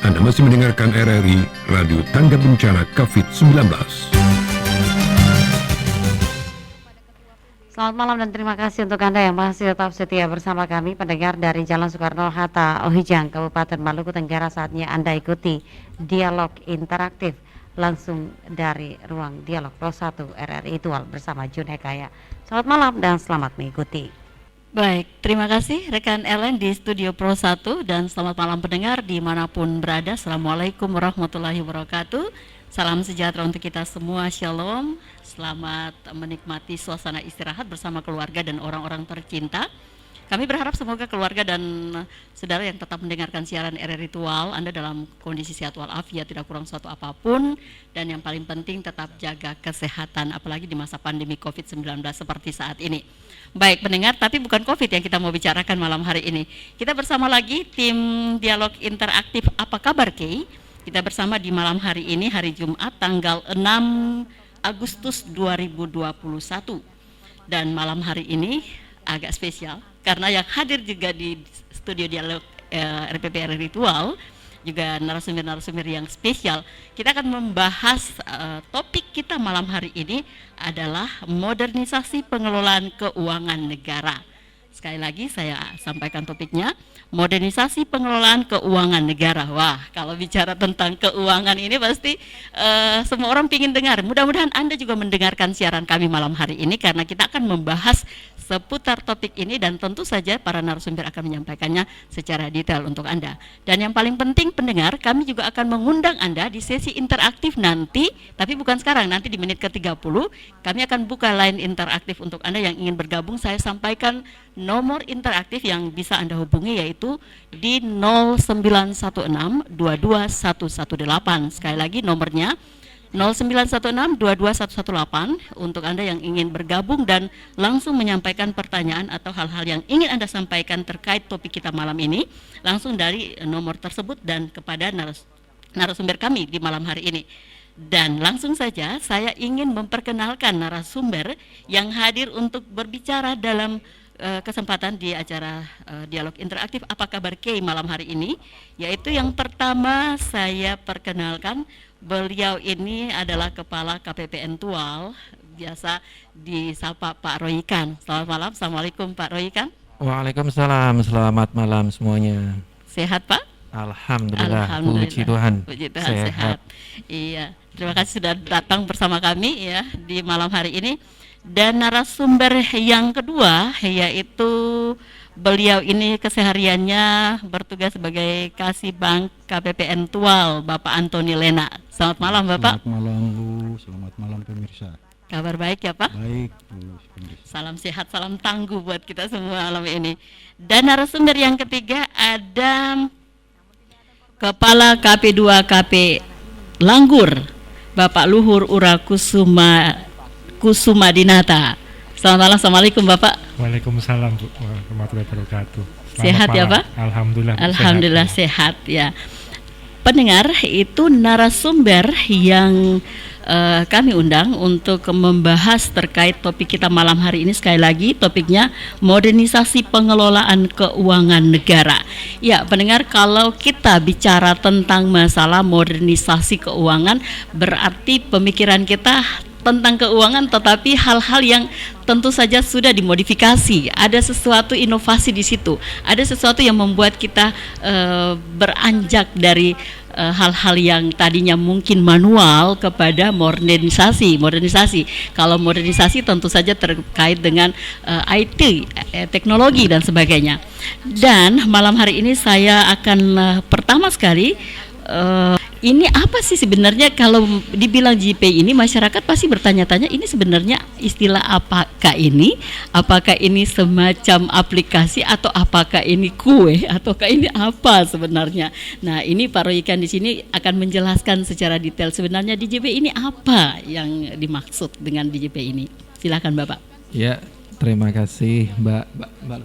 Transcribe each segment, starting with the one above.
Anda masih mendengarkan RRI Radio Tangga Bencana COVID-19. Selamat malam dan terima kasih untuk Anda yang masih tetap setia bersama kami pendengar dari Jalan Soekarno-Hatta, Ohijang, Kabupaten Maluku Tenggara. Saatnya Anda ikuti dialog interaktif langsung dari ruang dialog Pro 1 RRI Tual bersama Jun Hekaya. Selamat malam dan selamat mengikuti. Baik, terima kasih rekan Ellen di Studio Pro 1 dan selamat malam pendengar dimanapun berada. Assalamualaikum warahmatullahi wabarakatuh. Salam sejahtera untuk kita semua, shalom. Selamat menikmati suasana istirahat bersama keluarga dan orang-orang tercinta. Kami berharap semoga keluarga dan saudara yang tetap mendengarkan siaran RRI Tual, Anda dalam kondisi sehat walafiat, tidak kurang suatu apapun, dan yang paling penting tetap jaga kesehatan, apalagi di masa pandemi COVID-19 seperti saat ini. Baik pendengar, tapi bukan COVID yang kita mau bicarakan malam hari ini. Kita bersama lagi tim dialog interaktif Apa Kabar Kei. Kita bersama di malam hari ini, hari Jumat tanggal 6 Agustus 2021. Dan malam hari ini agak spesial karena yang hadir juga di studio dialog RPP RRI Tual juga narasumber-narasumber yang spesial. Kita akan membahas topik kita malam hari ini adalah modernisasi pengelolaan keuangan negara. Sekali lagi saya sampaikan topiknya, modernisasi pengelolaan keuangan negara. Wah, kalau bicara tentang keuangan ini pasti semua orang ingin dengar. Mudah-mudahan Anda juga mendengarkan siaran kami malam hari ini karena kita akan membahas seputar topik ini dan tentu saja para narasumber akan menyampaikannya secara detail untuk Anda. Dan yang paling penting pendengar, kami juga akan mengundang Anda di sesi interaktif nanti, tapi bukan sekarang, nanti di menit ke-30 kami akan buka line interaktif untuk Anda yang ingin bergabung. Saya sampaikan nomor interaktif yang bisa Anda hubungi yaitu di 0916 22118. Sekali lagi nomornya 0916 22118 untuk Anda yang ingin bergabung dan langsung menyampaikan pertanyaan atau hal-hal yang ingin Anda sampaikan terkait topik kita malam ini langsung dari nomor tersebut dan kepada narasumber kami di malam hari ini. Dan langsung saja saya ingin memperkenalkan narasumber yang hadir untuk berbicara dalam kesempatan di acara dialog interaktif Apa Kabar Kei malam hari ini, yaitu yang pertama saya perkenalkan, beliau ini adalah Kepala KPPN Tual, biasa disapa Pak Royikan. Selamat malam, Assalamualaikum Pak Royikan. Waalaikumsalam, selamat malam semuanya. Sehat Pak? Alhamdulillah. Puji Tuhan. Puji Tuhan sehat. Iya, terima kasih sudah datang bersama kami ya di malam hari ini. Dan narasumber yang kedua yaitu beliau ini kesehariannya bertugas sebagai Kasih Bank KPPN Tual, Bapak Antoni Lena. Selamat malam Bapak. Selamat malam Bu, selamat malam pemirsa. Kabar baik ya Pak? Baik Bu. Salam sehat, salam tangguh buat kita semua malam ini. Dan narasumber yang ketiga ada Kepala KP2KP Langgur, Bapak Luhur Ura Kusuma Dinata. Selamat malam, Assalamualaikum Bapak. Waalaikumsalam Bu, warahmatullahi wabarakatuh. Sehat ya Pak? Alhamdulillah. Alhamdulillah sehat ya. Pendengar, itu narasumber yang kami undang untuk membahas terkait topik kita malam hari ini. Sekali lagi topiknya modernisasi pengelolaan keuangan negara. Ya pendengar, kalau kita bicara tentang masalah modernisasi keuangan, berarti pemikiran kita tentang keuangan, tetapi hal-hal yang tentu saja sudah dimodifikasi. Ada sesuatu inovasi di situ. Ada sesuatu yang membuat kita beranjak dari hal-hal yang tadinya mungkin manual kepada modernisasi. Kalau modernisasi tentu saja terkait dengan IT, teknologi dan sebagainya. Dan malam hari ini saya akan pertama sekali ini apa sih sebenarnya kalau dibilang JPay ini, masyarakat pasti bertanya-tanya ini sebenarnya istilah apakah ini? Apakah ini semacam aplikasi atau apakah ini kue ataukah ini apa sebenarnya? Nah, ini Pak Royikan di sini akan menjelaskan secara detail sebenarnya DJP ini apa yang dimaksud dengan DJP ini. Silakan Bapak. Ya, terima kasih Mbak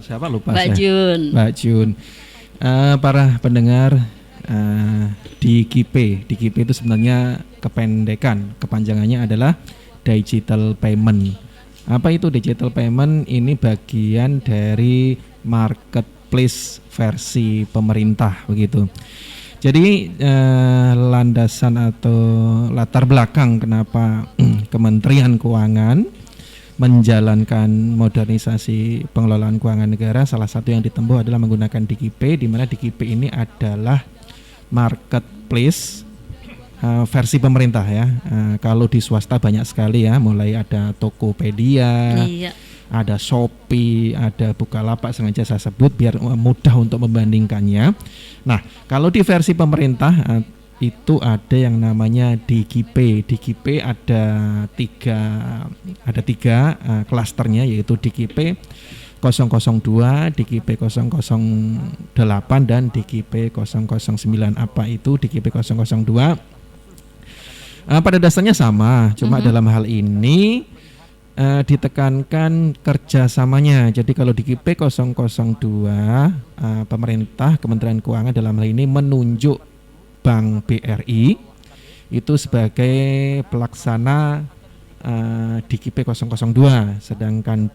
siapa lupa Mbak saya. Jun. Mbak Jun. Para pendengar di KIPE itu sebenarnya kepanjangannya adalah digital payment. Apa itu digital payment? Ini bagian dari marketplace versi pemerintah begitu. Jadi landasan atau latar belakang kenapa Kementerian Keuangan menjalankan modernisasi pengelolaan keuangan negara, salah satu yang ditempuh adalah menggunakan DKP, di mana DKP ini adalah marketplace versi pemerintah ya. Kalau di swasta banyak sekali ya, mulai ada Tokopedia, ada Shopee, ada Bukalapak, sengaja saya sebut biar mudah untuk membandingkannya. Nah, kalau di versi pemerintah itu ada yang namanya DKP. DKP ada tiga klasternya, yaitu DKP 002, DKP 008 dan DKP 009. Apa itu DKP 002? Pada dasarnya sama, cuma dalam hal ini ditekankan kerjasamanya. Jadi kalau DKP 002, pemerintah Kementerian Keuangan dalam hal ini menunjuk Bank BRI itu sebagai pelaksana DKP 002, sedangkan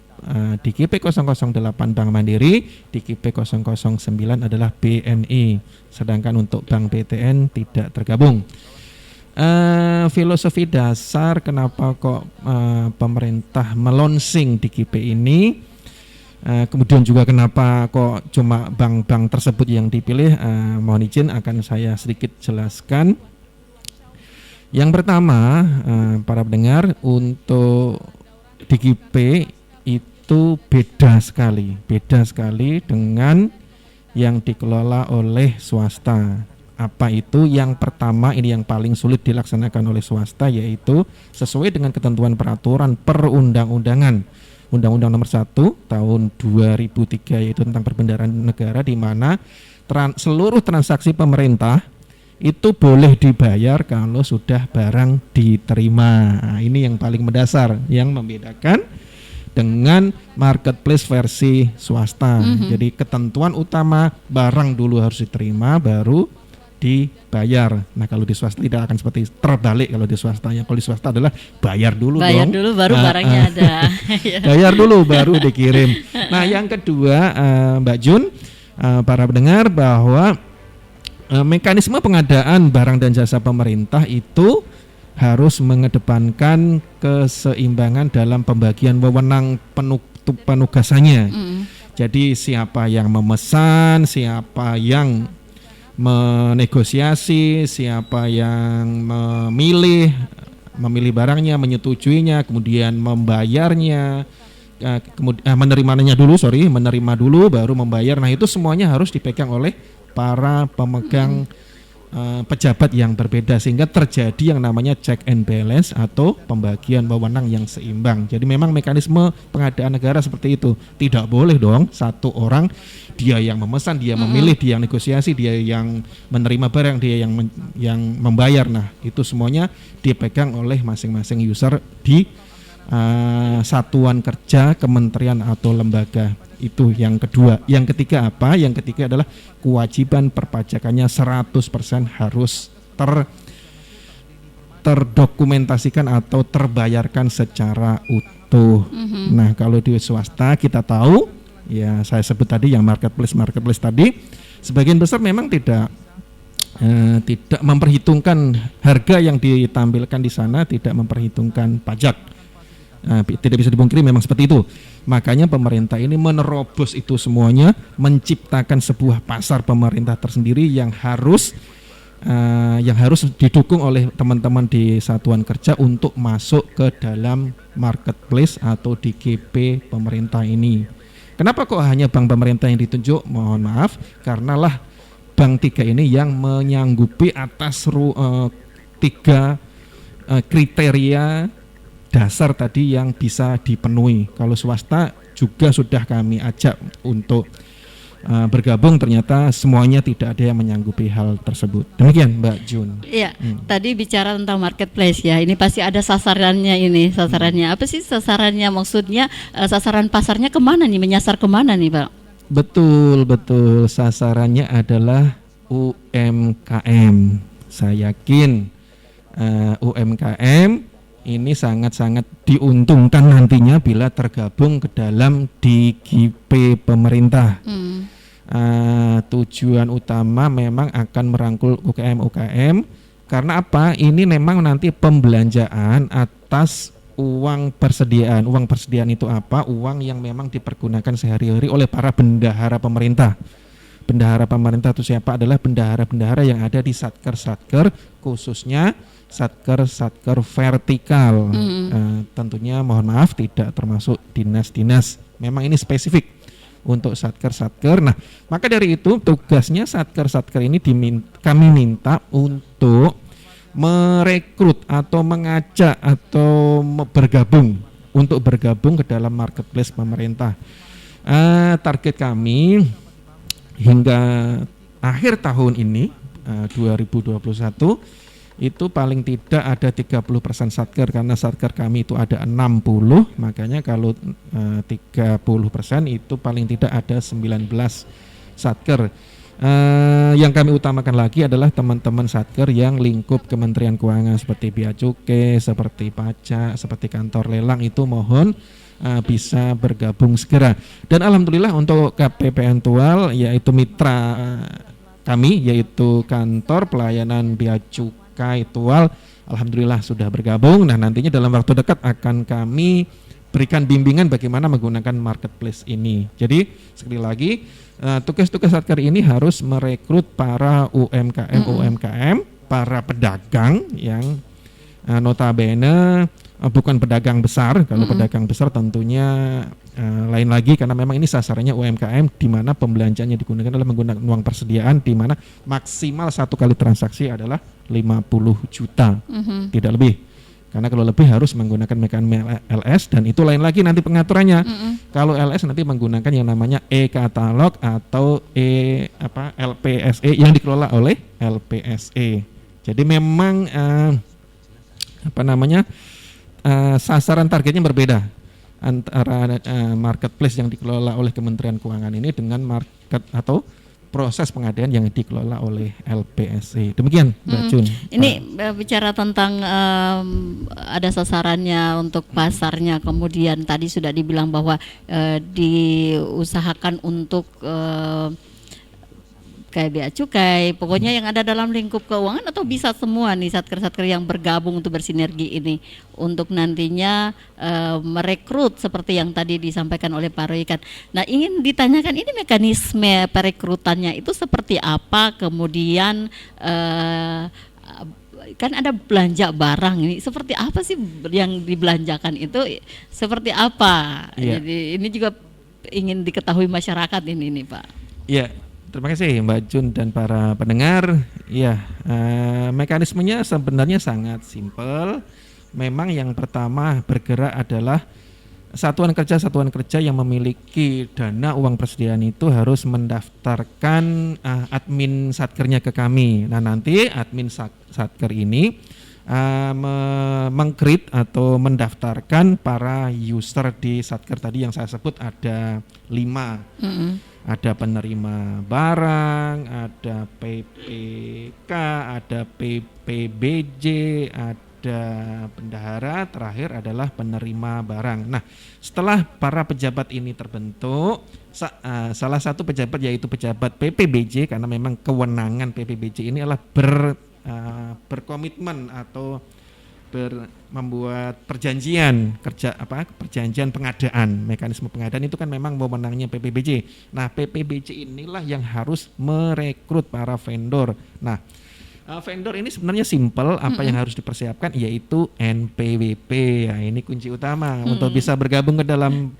DKP 008 Bank Mandiri, DKP 009 adalah BNI, sedangkan untuk Bank BTN tidak tergabung. Filosofi dasar kenapa kok pemerintah melonsing DKP ini, kemudian juga kenapa kok cuma bank-bank tersebut yang dipilih, mohon izin akan saya sedikit jelaskan. Yang pertama, para pendengar, untuk DKP itu beda sekali dengan yang dikelola oleh swasta. Apa itu? Yang pertama, ini yang paling sulit dilaksanakan oleh swasta, yaitu sesuai dengan ketentuan peraturan perundang-undangan. Undang-Undang Nomor 1 Tahun 2003, yaitu tentang perbendaharaan negara, di mana seluruh transaksi pemerintah itu boleh dibayar kalau sudah barang diterima. Nah, ini yang paling mendasar yang membedakan dengan marketplace versi swasta. Jadi ketentuan utama, barang dulu harus diterima baru dibayar. Nah, kalau di swasta tidak akan seperti terbalik. Kalau di swasta adalah bayar dulu baru barangnya ada. Bayar dulu baru dikirim. Nah, yang kedua, Mbak Jun, para pendengar, bahwa mekanisme pengadaan barang dan jasa pemerintah itu harus mengedepankan keseimbangan dalam pembagian wewenang penugasannya. Jadi siapa yang memesan, siapa yang menegosiasi, siapa yang memilih barangnya, menyetujuinya, kemudian membayarnya, menerima dulu baru membayar. Nah, itu semuanya harus dipegang oleh para pemegang pejabat yang berbeda, sehingga terjadi yang namanya check and balance atau pembagian wewenang yang seimbang. Jadi memang mekanisme pengadaan negara seperti itu. Tidak boleh dong satu orang dia yang memesan, dia memilih, dia yang negosiasi, dia yang menerima barang, dia yang membayar. Nah, itu semuanya dipegang oleh masing-masing user di satuan kerja, kementerian atau lembaga. Itu yang kedua. Yang ketiga apa? Yang ketiga adalah kewajiban perpajakannya 100% harus terdokumentasikan atau terbayarkan secara utuh. Nah, kalau di swasta kita tahu, ya saya sebut tadi yang marketplace tadi, sebagian besar memang tidak memperhitungkan harga yang ditampilkan di sana, tidak memperhitungkan pajak. Tidak bisa dipungkiri memang seperti itu. Makanya pemerintah ini menerobos itu semuanya, menciptakan sebuah pasar pemerintah tersendiri yang harus didukung oleh teman-teman di satuan kerja untuk masuk ke dalam marketplace atau DKP pemerintah ini. Kenapa kok hanya bank pemerintah yang ditunjuk? Mohon maaf, karenalah bank 3 ini yang menyanggupi atas 3 kriteria dasar tadi yang bisa dipenuhi. Kalau swasta juga sudah kami ajak untuk bergabung, ternyata semuanya tidak ada yang menyanggupi hal tersebut. Demikian Mbak Jun. Iya, tadi bicara tentang marketplace ya. Ini pasti ada sasarannya ini. Sasarannya apa sih sasarannya? Maksudnya sasaran pasarnya kemana nih? Menyasar kemana nih, Pak? Betul. Sasarannya adalah UMKM. Saya yakin UMKM ini sangat-sangat diuntungkan nantinya bila tergabung ke dalam DKP pemerintah. tujuan utama memang akan merangkul UKM karena apa? Ini memang nanti pembelanjaan atas uang persediaan. Uang persediaan itu apa? Uang yang memang dipergunakan sehari-hari oleh para bendahara pemerintah. Bendahara pemerintah itu siapa? Adalah bendahara-bendahara yang ada di satker-satker, khususnya satker-satker vertikal. Tentunya mohon maaf tidak termasuk dinas-dinas. Memang ini spesifik untuk satker-satker. Nah, maka dari itu tugasnya satker-satker ini kami minta untuk merekrut atau mengajak atau bergabung ke dalam marketplace pemerintah. Target kami hingga akhir tahun ini 2021 itu paling tidak ada 30% satker karena satker kami itu ada 60, makanya kalau 30% itu paling tidak ada 19 satker. Yang kami utamakan lagi adalah teman-teman satker yang lingkup Kementerian Keuangan seperti Bea Cukai, seperti pajak, seperti kantor lelang itu mohon bisa bergabung segera. Dan alhamdulillah untuk KPPN Tual yaitu mitra kami yaitu kantor pelayanan Bea Cukai Tual alhamdulillah sudah bergabung. Nah, nantinya dalam waktu dekat akan kami berikan bimbingan bagaimana menggunakan marketplace ini. Jadi sekali lagi tugas-tugas satker ini harus merekrut para UMKM, para pedagang yang notabene bukan pedagang besar. Kalau pedagang besar tentunya lain lagi karena memang ini sasarannya UMKM di mana pembelanjaannya digunakan adalah menggunakan uang persediaan di mana maksimal satu kali transaksi adalah 50 juta, tidak lebih. Karena kalau lebih harus menggunakan mekanisme LS dan itu lain lagi nanti pengaturannya. Kalau LS nanti menggunakan yang namanya e-katalog atau LPSE yang dikelola oleh LPSE. Jadi memang sasaran targetnya berbeda antara marketplace yang dikelola oleh Kementerian Keuangan ini dengan market atau proses pengadaan yang dikelola oleh LPSE. Demikian, Mbak Jun. Ini bicara tentang ada sasarannya untuk pasarnya, kemudian tadi sudah dibilang bahwa diusahakan untuk kayak Bea Cukai, pokoknya yang ada dalam lingkup keuangan atau bisa semua nih satker-satker yang bergabung untuk bersinergi ini untuk nantinya merekrut seperti yang tadi disampaikan oleh Pak Roykan. Nah, ingin ditanyakan ini mekanisme perekrutannya itu seperti apa, kemudian kan ada belanja barang ini seperti apa sih yang dibelanjakan itu seperti apa? Jadi ini juga ingin diketahui masyarakat ini Pak. Iya. Terima kasih Mbak Jun dan para pendengar. Ya, mekanismenya sebenarnya sangat simpel. Memang yang pertama bergerak adalah satuan kerja yang memiliki dana uang persediaan itu harus mendaftarkan admin satkernya ke kami. Nah, nanti admin satker ini meng-create atau mendaftarkan para user di satker tadi yang saya sebut ada 5. Ada penerima barang, ada PPK, ada PPBJ, ada bendahara, terakhir adalah penerima barang. Nah, setelah para pejabat ini terbentuk, salah satu pejabat yaitu pejabat PPBJ karena memang kewenangan PPBJ ini adalah berkomitmen atau membuat perjanjian perjanjian pengadaan. Mekanisme pengadaan itu kan memang wewenangnya PPBJ. Nah, PPBJ inilah yang harus merekrut para vendor. Nah, vendor ini sebenarnya simpel, apa yang harus dipersiapkan yaitu NPWP. Ya, ini kunci utama untuk bisa bergabung ke dalam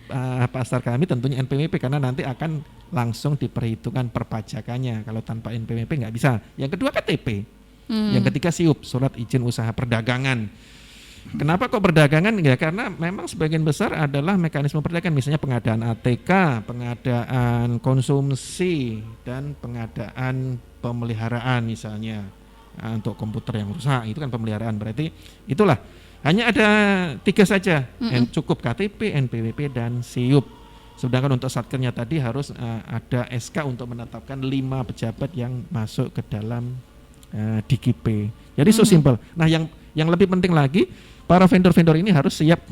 pasar kami tentunya NPWP karena nanti akan langsung diperhitungkan perpajakannya. Kalau tanpa NPWP nggak bisa. Yang kedua KTP. Yang ketiga SIUP, surat izin usaha perdagangan. Kenapa kok perdagangan? Ya karena memang sebagian besar adalah mekanisme perdagangan, misalnya pengadaan ATK, pengadaan konsumsi, dan pengadaan pemeliharaan misalnya. Untuk komputer yang rusak itu kan pemeliharaan, berarti itulah hanya ada 3 saja yang cukup, KTP, NPWP, dan SIUP. Sedangkan untuk satkernya tadi harus ada SK untuk menetapkan 5 pejabat yang masuk ke dalam DKP. Jadi so simple. Nah, yang lebih penting lagi, para vendor-vendor ini harus siap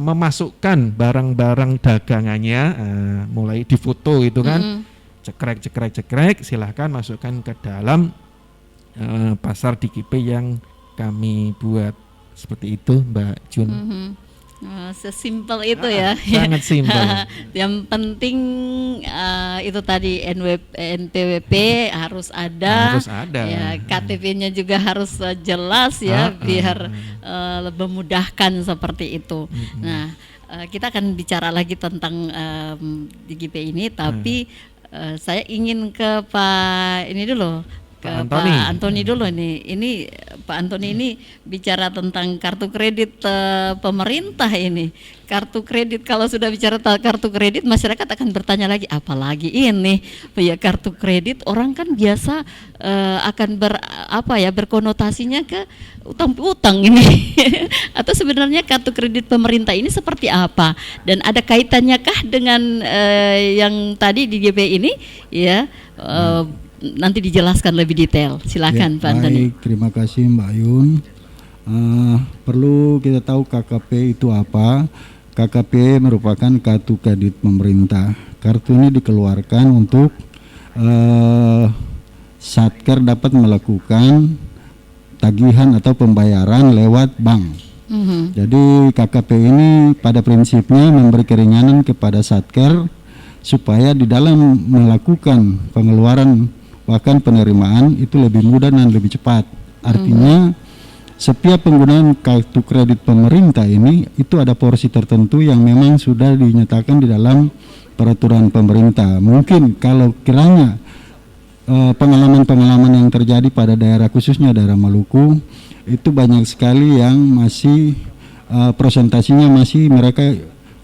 memasukkan barang-barang dagangannya, mulai difoto itu kan. cekrek, silahkan masukkan ke dalam pasar DKP yang kami buat. Seperti itu Mbak Jun. Sesimpel itu ya. Sangat simpel. Yang penting itu tadi NPWP harus ada. Harus ada. Ya, KTP-nya juga harus jelas ya, biar lebih memudahkan seperti itu. Nah, kita akan bicara lagi tentang DGP ini, tapi saya ingin ke Pak ini dulu. Ke Pak Antoni dulu nih. Ini Pak Antoni ini bicara tentang kartu kredit pemerintah ini. Kartu kredit, kalau sudah bicara kartu kredit, masyarakat akan bertanya lagi, apalagi ini ya kartu kredit, orang kan biasa akan berkonotasinya ke utang ini. Atau sebenarnya kartu kredit pemerintah ini seperti apa, dan ada kaitannya kah dengan yang tadi di DGP ini ya? Nanti dijelaskan lebih detail. Silakan Pak Antoni. Baik, terima kasih Mbak Yun. Perlu kita tahu KKP itu apa. KKP merupakan kartu kredit pemerintah. Kartu ini dikeluarkan untuk Satker dapat melakukan tagihan atau pembayaran lewat bank. Jadi KKP ini pada prinsipnya memberi keringanan kepada Satker supaya di dalam melakukan pengeluaran bahkan penerimaan itu lebih mudah dan lebih cepat. Artinya setiap penggunaan kartu kredit pemerintah ini itu ada porsi tertentu yang memang sudah dinyatakan di dalam peraturan pemerintah. Mungkin kalau kiranya pengalaman-pengalaman yang terjadi pada daerah, khususnya daerah Maluku, itu banyak sekali yang masih presentasinya masih mereka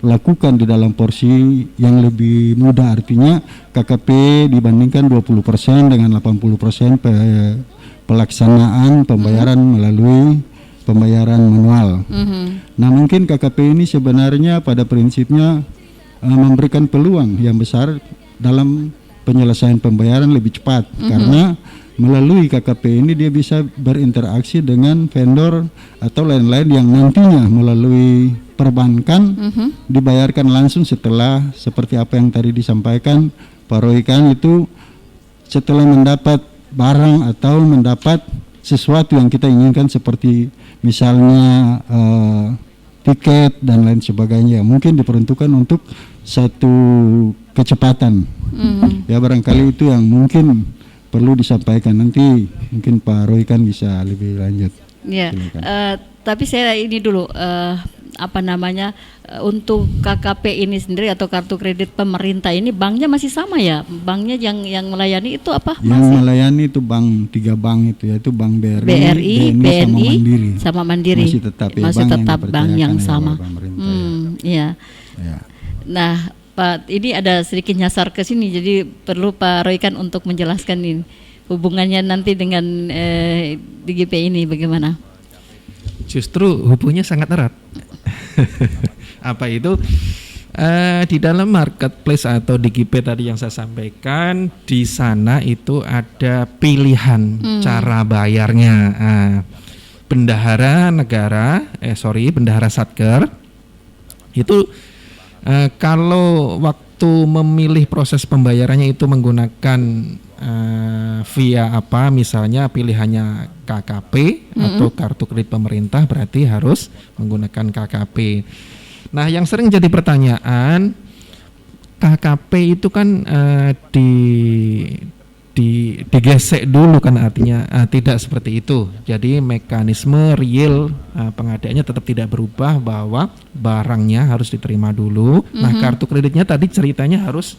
lakukan di dalam porsi yang lebih mudah. Artinya KKP dibandingkan 20% dengan 80% pelaksanaan pembayaran melalui pembayaran manual. Nah, mungkin KKP ini sebenarnya pada prinsipnya memberikan peluang yang besar dalam penyelesaian pembayaran lebih cepat, karena melalui KKP ini dia bisa berinteraksi dengan vendor atau lain-lain yang nantinya melalui perbankan dibayarkan langsung setelah seperti apa yang tadi disampaikan Pak Roykan, itu setelah mendapat barang atau mendapat sesuatu yang kita inginkan seperti misalnya tiket dan lain sebagainya, mungkin diperuntukkan untuk satu kecepatan. Ya, barangkali itu yang mungkin perlu disampaikan, nanti mungkin Pak Roykan bisa lebih lanjut. Ya, tapi saya ini dulu untuk KKP ini sendiri atau kartu kredit pemerintah ini banknya masih sama ya? Banknya yang melayani itu apa? Yang melayani itu bank, 3 bank itu, yaitu Bank BRI, BNI sama Mandiri. Masih tetap bank yang sama. Iya. Ya. Nah, Pak, ini ada sedikit nyasar ke sini, jadi perlu Pak Roykan untuk menjelaskan ini hubungannya nanti dengan DGP ini bagaimana? Justru hubungannya sangat erat. Apa itu? Di dalam marketplace atau DGP tadi yang saya sampaikan, di sana itu ada pilihan cara bayarnya. Bendahara negara, bendahara Satker itu kalau waktu memilih proses pembayarannya itu menggunakan via apa, misalnya pilihannya KKP atau kartu kredit pemerintah, berarti harus menggunakan KKP. Nah, yang sering jadi pertanyaan, KKP itu kan digesek dulu kan, artinya tidak seperti itu. Jadi mekanisme real pengadaannya tetap tidak berubah, bahwa barangnya harus diterima dulu. Nah, kartu kreditnya tadi ceritanya harus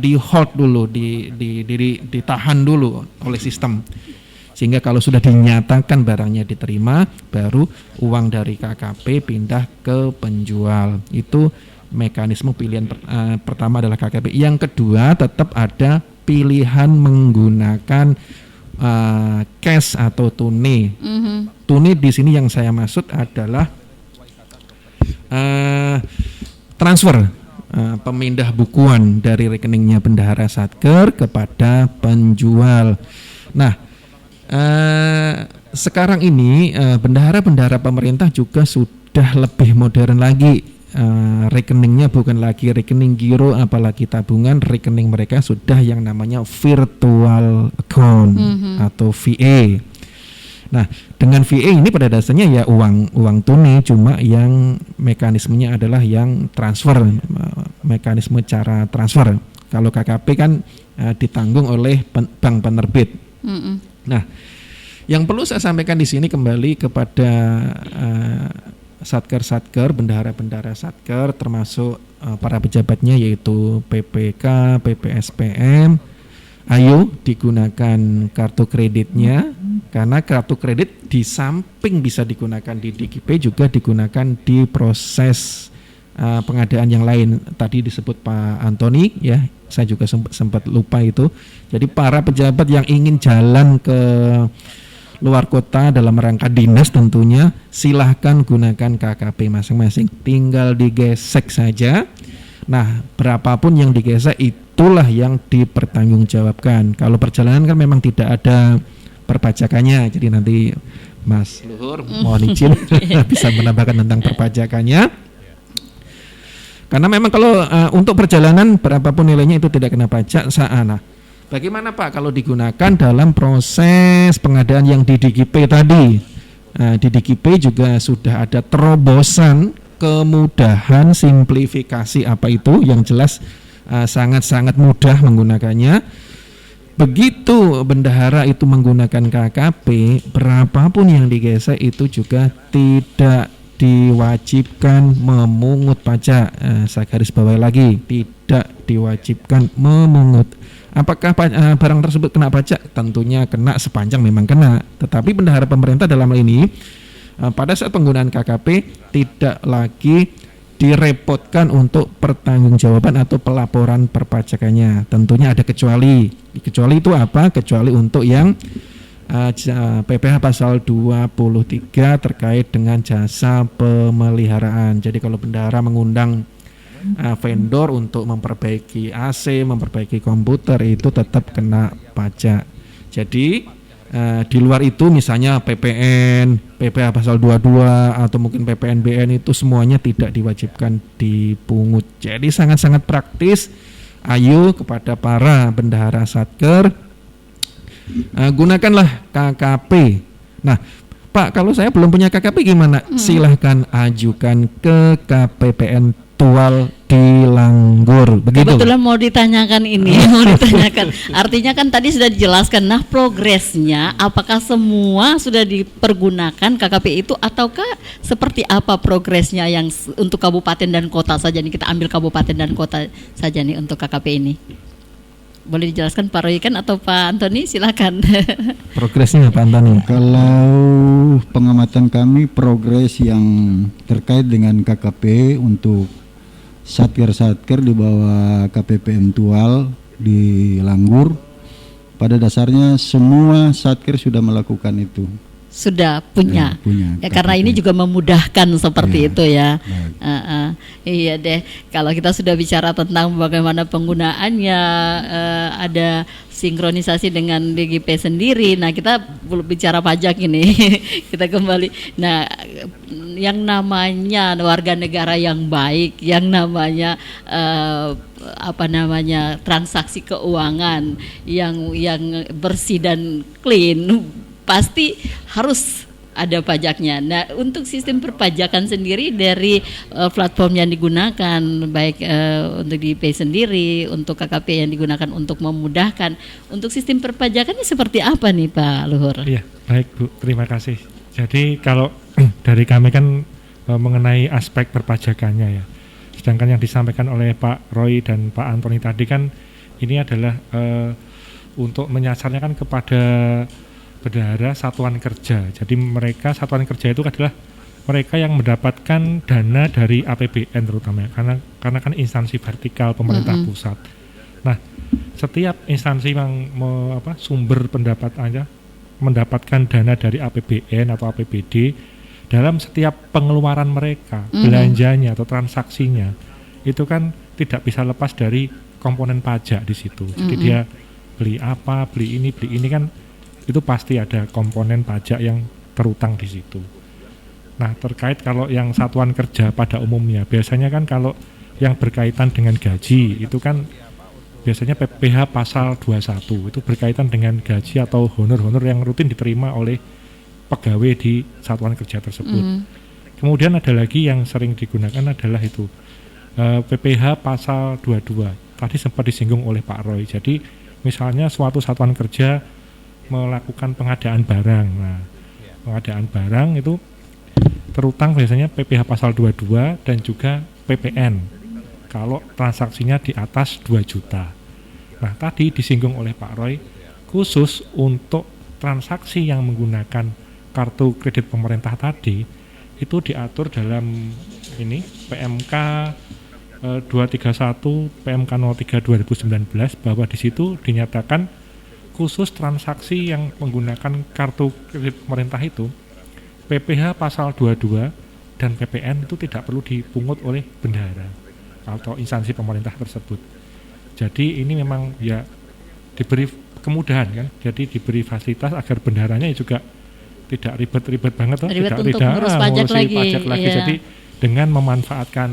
di hold dulu, ditahan dulu oleh sistem, sehingga kalau sudah dinyatakan barangnya diterima, baru uang dari KKP pindah ke penjual. Itu mekanisme pilihan pertama adalah KKP. Yang kedua, tetap ada pilihan menggunakan cash atau tunai. Tunai di sini yang saya maksud adalah transfer, pemindah bukuan dari rekeningnya bendahara Satker kepada penjual. Nah, sekarang ini bendahara-bendahara pemerintah juga sudah lebih modern lagi. rekeningnya bukan lagi rekening giro apalagi tabungan, rekening mereka sudah yang namanya virtual account atau VA. Nah, dengan VA ini pada dasarnya ya uang tunai, cuma yang mekanismenya adalah yang transfer, mekanisme cara transfer. Kalau KKP kan ditanggung oleh bank penerbit. Nah, yang perlu saya sampaikan di sini kembali kepada satker, bendahara-bendahara satker, termasuk para pejabatnya yaitu PPK, PPSPM. Ayo digunakan kartu kreditnya, karena kartu kredit di samping bisa digunakan di DKP juga digunakan di proses pengadaan yang lain. Tadi disebut Pak Antoni ya, saya juga sempat lupa itu. Jadi para pejabat yang ingin jalan ke luar kota dalam rangka dinas tentunya silahkan gunakan KKP masing-masing, tinggal digesek saja. Nah, berapapun yang digesek itulah yang dipertanggungjawabkan. Kalau perjalanan kan memang tidak ada perpajakannya, jadi nanti Mas Luhur mohon izin bisa menambahkan tentang perpajakannya. Karena memang kalau untuk perjalanan berapapun nilainya itu tidak kena pajak. Nah, bagaimana Pak kalau digunakan dalam proses pengadaan yang di DKP tadi? Di DKP juga sudah ada terobosan kemudahan simplifikasi apa itu yang jelas sangat-sangat mudah menggunakannya. Begitu bendahara itu menggunakan KKP, berapapun yang digesek itu juga tidak diwajibkan memungut pajak. Saya garis bawahi lagi, tidak diwajibkan memungut. Apakah barang tersebut kena pajak? Tentunya kena, sepanjang memang kena. Tetapi bendahara pemerintah dalam hal ini pada saat penggunaan KKP tidak lagi direpotkan untuk pertanggungjawaban atau pelaporan perpajakannya. Tentunya ada kecuali. Kecuali itu apa? Kecuali untuk yang PPh pasal 23 terkait dengan jasa pemeliharaan. Jadi kalau bendahara mengundang vendor untuk memperbaiki AC, memperbaiki komputer, itu tetap kena pajak. Jadi di luar itu misalnya PPN, PPh pasal 22 atau mungkin PPNBN itu semuanya tidak diwajibkan dipungut. Jadi sangat-sangat praktis. Ayo kepada para bendahara satker, gunakanlah KKP. Nah, Pak, kalau saya belum punya KKP gimana? Silahkan ajukan ke KPPN Tual di Langgur. Begitu. Kebetulan mau ditanyakan ini, mau ditanyakan. Artinya kan tadi sudah dijelaskan. Nah, progresnya apakah semua sudah dipergunakan KKP itu ataukah seperti apa progresnya yang untuk kabupaten dan kota saja nih? Kita ambil kabupaten dan kota saja nih untuk KKP ini. Boleh dijelaskan Pak Roy kan atau Pak Antoni, silakan. Progresnya Pak Antoni. Kalau pengamatan kami progres yang terkait dengan KKP untuk satker-satker di bawah KPPN Tual di Langgur, pada dasarnya semua satker sudah melakukan itu. Sudah punya, ya, karena ini juga memudahkan seperti itu ya. Iya deh, kalau kita sudah bicara tentang bagaimana penggunaannya, ada sinkronisasi dengan DGP sendiri. Nah, kita belum bicara pajak ini. Kita kembali. Nah, yang namanya warga negara yang baik, yang namanya transaksi keuangan yang bersih dan clean, pasti harus ada pajaknya. Nah, untuk sistem perpajakan sendiri dari platform yang digunakan, baik untuk DP sendiri, untuk KKP yang digunakan untuk memudahkan, untuk sistem perpajakannya seperti apa nih Pak Luhur? Iya, baik Bu, terima kasih. Jadi kalau dari kami kan mengenai aspek perpajakannya ya, sedangkan yang disampaikan oleh Pak Roy dan Pak Antoni tadi kan ini adalah untuk menyasarnya kan kepada bendahara satuan kerja. Jadi mereka satuan kerja itu adalah mereka yang mendapatkan dana dari APBN terutama karena kan instansi vertikal pemerintah pusat. Nah, setiap instansi yang sumber pendapatannya mendapatkan dana dari APBN atau APBD, dalam setiap pengeluaran mereka, belanjanya atau transaksinya itu kan tidak bisa lepas dari komponen pajak di situ. Jadi dia beli apa, beli ini kan itu pasti ada komponen pajak yang terutang di situ. Nah, terkait kalau yang satuan kerja pada umumnya, biasanya kan kalau yang berkaitan dengan gaji itu kan biasanya PPh pasal 21 itu berkaitan dengan gaji atau honor-honor yang rutin diterima oleh pegawai di satuan kerja tersebut. Kemudian ada lagi yang sering digunakan adalah itu PPh pasal 22. Tadi sempat disinggung oleh Pak Roy. Jadi misalnya suatu satuan kerja melakukan pengadaan barang. Nah, pengadaan barang itu terutang biasanya PPh pasal 22 dan juga PPN kalau transaksinya di atas 2 juta. Nah, tadi disinggung oleh Pak Roy, khusus untuk transaksi yang menggunakan kartu kredit pemerintah tadi, itu diatur dalam ini PMK 231 PMK 03 2019 bahwa di situ dinyatakan khusus transaksi yang menggunakan kartu kredit pemerintah itu PPh pasal 22 dan PPN itu tidak perlu dipungut oleh bendahara atau instansi pemerintah tersebut. Jadi ini memang ya diberi kemudahan kan, jadi diberi fasilitas agar bendaharanya juga tidak ribet-ribet banget, Ribet tidak untuk ngurus pajak lagi. Iya. Jadi dengan memanfaatkan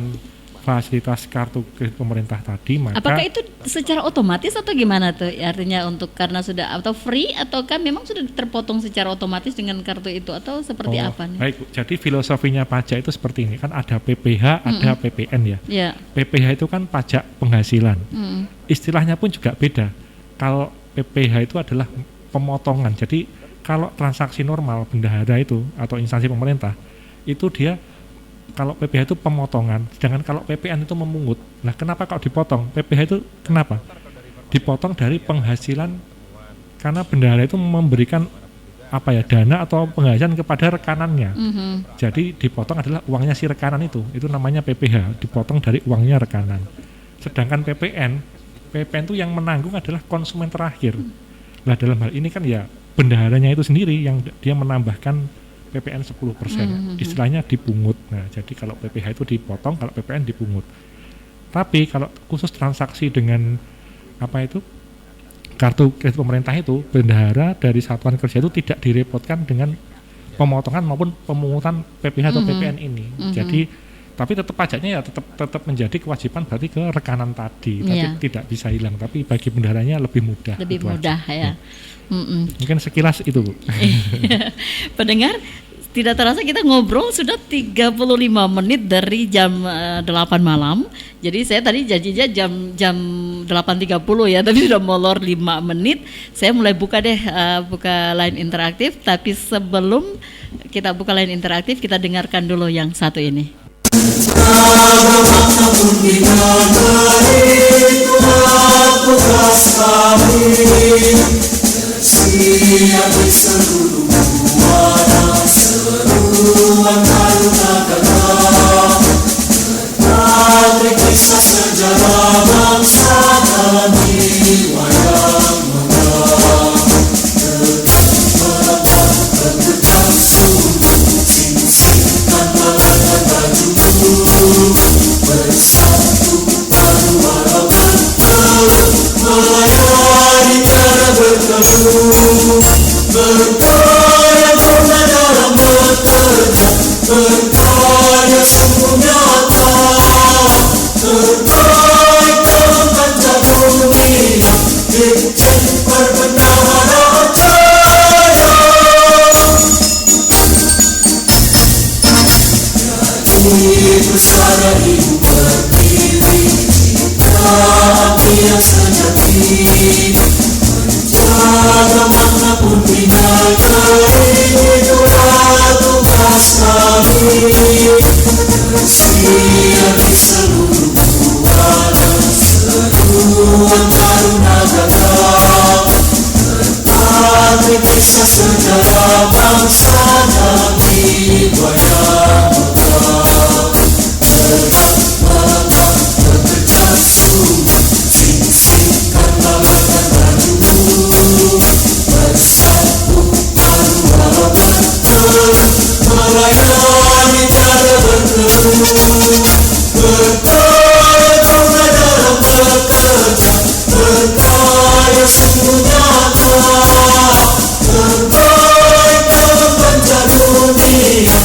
fasilitas kartu kredit pemerintah tadi, maka Apakah itu secara otomatis atau gimana tuh? Artinya untuk karena sudah atau free ataukah memang sudah terpotong secara otomatis dengan kartu itu atau seperti apa nih? Baik, jadi filosofinya pajak itu seperti ini kan, ada PPh, ada PPN ya. Ya. PPh itu kan pajak penghasilan. Istilahnya pun juga beda. Kalau PPh itu adalah pemotongan. Jadi kalau transaksi normal bendahara itu atau instansi pemerintah itu dia kalau PPh itu pemotongan, sedangkan kalau PPN itu memungut. Nah, kenapa kalau dipotong? PPh itu kenapa? Dipotong dari penghasilan karena bendahara itu memberikan apa ya, dana atau penghasilan kepada rekanannya. Jadi dipotong adalah uangnya si rekanan itu namanya PPh, dipotong dari uangnya rekanan. Sedangkan PPN itu yang menanggung adalah konsumen terakhir. Nah, dalam hal ini kan ya bendaharanya itu sendiri yang dia menambahkan PPN 10%, istilahnya dipungut. Nah, jadi kalau PPh itu dipotong, kalau PPN dipungut. Tapi kalau khusus transaksi dengan apa itu kartu kredit pemerintah itu, bendahara dari satuan kerja itu tidak direpotkan dengan pemotongan maupun pemungutan PPh atau PPN ini. Jadi tapi tetap pajaknya ya tetap menjadi kewajiban berarti ke rekanan tadi, tapi tidak bisa hilang. Tapi bagi bendaharanya lebih mudah. Lebih mudah ya. Mungkin sekilas itu, Bu. Pendengar, tidak terasa kita ngobrol sudah 35 menit dari jam 8 malam. Jadi saya tadi janjinya jam 8.30 ya, tapi sudah molor 5 menit. Saya mulai buka line interaktif, tapi sebelum kita buka line interaktif, kita dengarkan dulu yang satu ini. Sia berseluruh warna seruan karuna gagah, berbagai kisah sejarah bangsa dan wayang megah, tetap melekat bergerak sungguh, sing-singkan badan baju, bersatu padu walau berteluh, melayani tiada berteluh, berkarya pernah dalam bekerja, berkarya sungguh nyata, terbaik dalam kancah dunia, Dirjen Perbendaharaan Jaya. Dari pusara ibu berdiri, kita api yang sejati, menjaga manapun tinggal itulah tugas kami. Bersiar di seluruh warna seruan karuna gagah, berbagai kisah sejarah bangsa dan wayang megah, tetap melekat bekerja sungguh, sing-singkan badan baju, bersatu padu walau berteluh, melayani tiada berteluh, berkarya pernah dalam bekerja, berkarya sungguh nyata, terbaik dalam kancah dunia,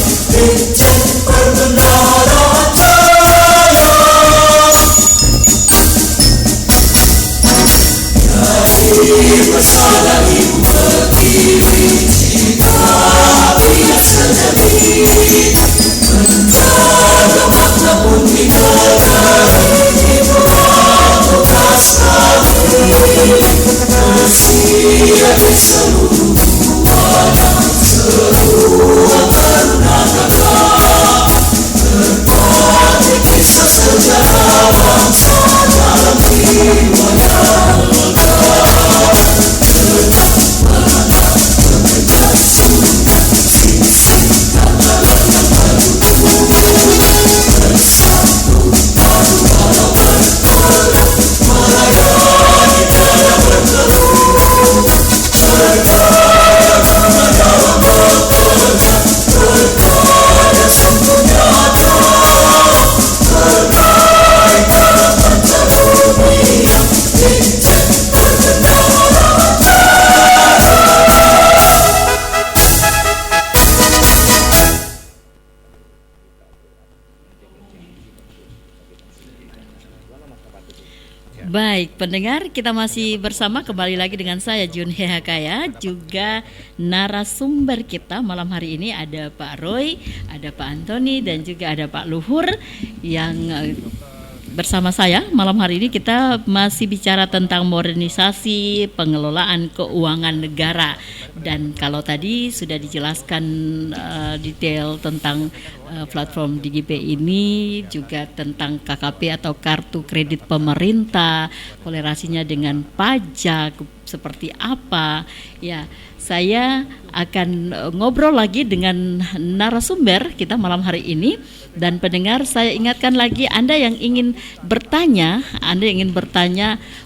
Baik, pendengar, kita masih bersama kembali lagi dengan saya Jun Hehakaya, juga narasumber kita malam hari ini ada Pak Roy, ada Pak Antoni, dan juga ada Pak Luhur yang bersama saya. Malam hari ini kita masih bicara tentang modernisasi pengelolaan keuangan negara. Dan kalau tadi sudah dijelaskan detail tentang platform DigiPay ini, juga tentang KKP atau kartu kredit pemerintah, kolerasinya dengan pajak seperti apa. Ya, saya akan ngobrol lagi dengan narasumber kita malam hari ini. Dan pendengar, saya ingatkan lagi, Anda yang ingin bertanya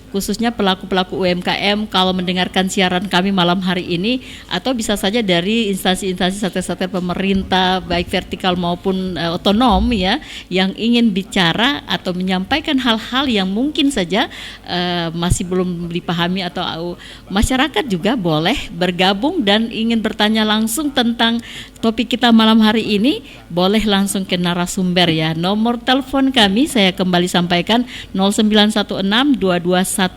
khususnya pelaku-pelaku UMKM, kalau mendengarkan siaran kami malam hari ini, atau bisa saja dari instansi-instansi satker-satker pemerintah baik vertikal maupun otonom ya, yang ingin bicara atau menyampaikan hal-hal yang mungkin saja masih belum dipahami, atau masyarakat juga boleh bergabung dan ingin bertanya langsung tentang topik kita malam hari ini, boleh langsung ke narasumber ya. Nomor telepon kami saya kembali sampaikan 0916221118